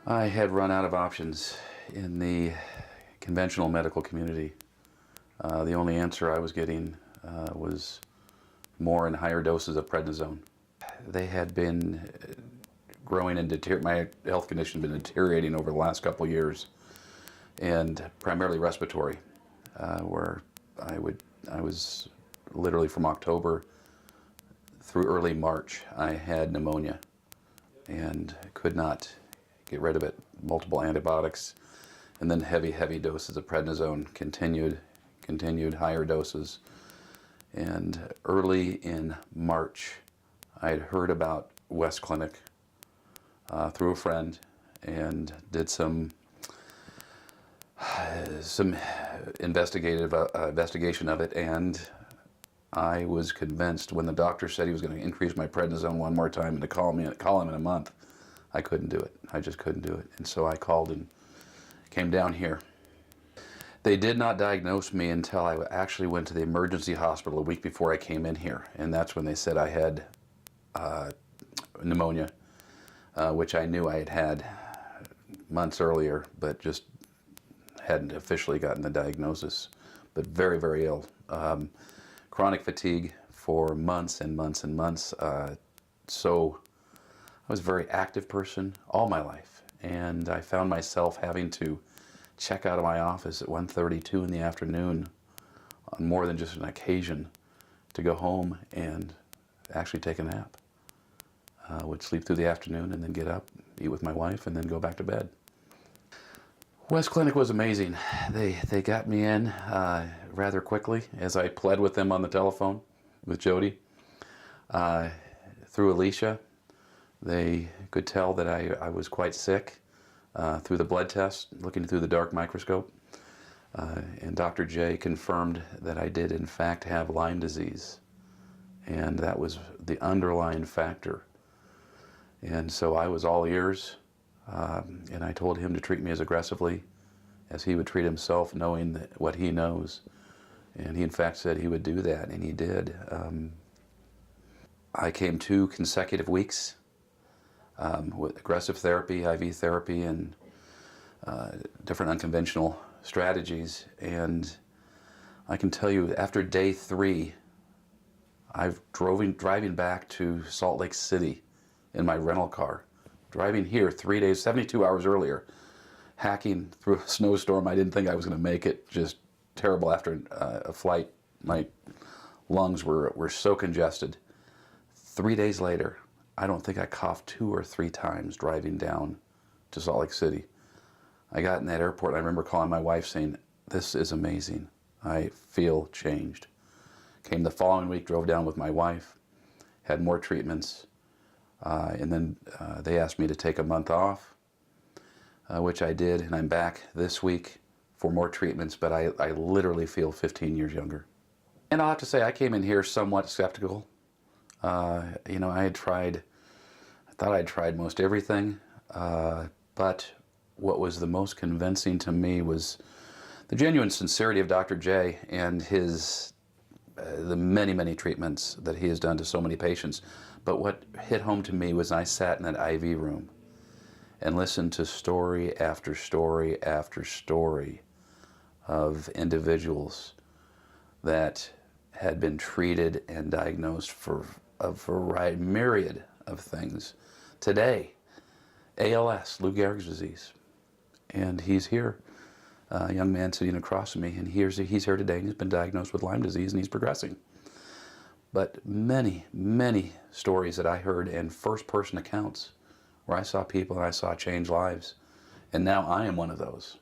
I had run out of options in the conventional medical community. The only answer I was getting was more and higher doses of prednisone. They had been growing and my health condition had been deteriorating over the last couple of years, and primarily respiratory, where I was literally from October through early March, I had pneumonia and could not get rid of it. Multiple antibiotics, and then heavy doses of prednisone, continued higher doses. And early in March, I had heard about West Clinic through a friend and did some investigation of it, and I was convinced when the doctor said he was going to increase my prednisone one more time and to call him in a month. I couldn't do it. I just couldn't do it. And so I called and came down here. They did not diagnose me until I actually went to the emergency hospital a week before I came in here. And that's when they said I had pneumonia, which I knew I had had months earlier, but just hadn't officially gotten the diagnosis. But very ill. Chronic fatigue for months and months and months. So I was a very active person all my life, and I found myself having to check out of my office at 1:32 in the afternoon on more than just an occasion to go home and actually take a nap. Would sleep through the afternoon and then get up, eat with my wife, and then go back to bed. West Clinic was amazing. They got me in rather quickly as I pled with them on the telephone with Jody. Through Alicia, they could tell that I was quite sick through the blood test, looking through the dark microscope. And Dr. J confirmed that I did in fact have Lyme disease. And that was the underlying factor. And so I was all ears. And I told him to treat me as aggressively as he would treat himself, knowing that what he knows. And he in fact said he would do that, and he did. I came 2 consecutive weeks with aggressive therapy, IV therapy, and different unconventional strategies. And I can tell you, after day 3, driving back to Salt Lake City in my rental car, driving here 3 days, 72 hours earlier, hacking through a snowstorm. I didn't think I was going to make it. Just terrible after a flight. My lungs were so congested. 3 days later, I don't think I coughed 2 or 3 times driving down to Salt Lake City. I got in that airport, and I remember calling my wife saying, "This is amazing. I feel changed." Came the following week, drove down with my wife, had more treatments, and then they asked me to take a month off, which I did, and I'm back this week for more treatments, but I literally feel 15 years younger. And I'll have to say, I came in here somewhat skeptical. You know, I thought I'd tried most everything, but what was the most convincing to me was the genuine sincerity of Dr. J and the many treatments that he has done to so many patients. But what hit home to me was I sat in that IV room and listened to story after story after story of individuals that had been treated and diagnosed for a myriad of things. Today, ALS, Lou Gehrig's disease, and he's here, a young man sitting across from me, and he's here today, and he's been diagnosed with Lyme disease, and he's progressing. But many stories that I heard, and first-person accounts where I saw people and I saw change lives, and now I am one of those.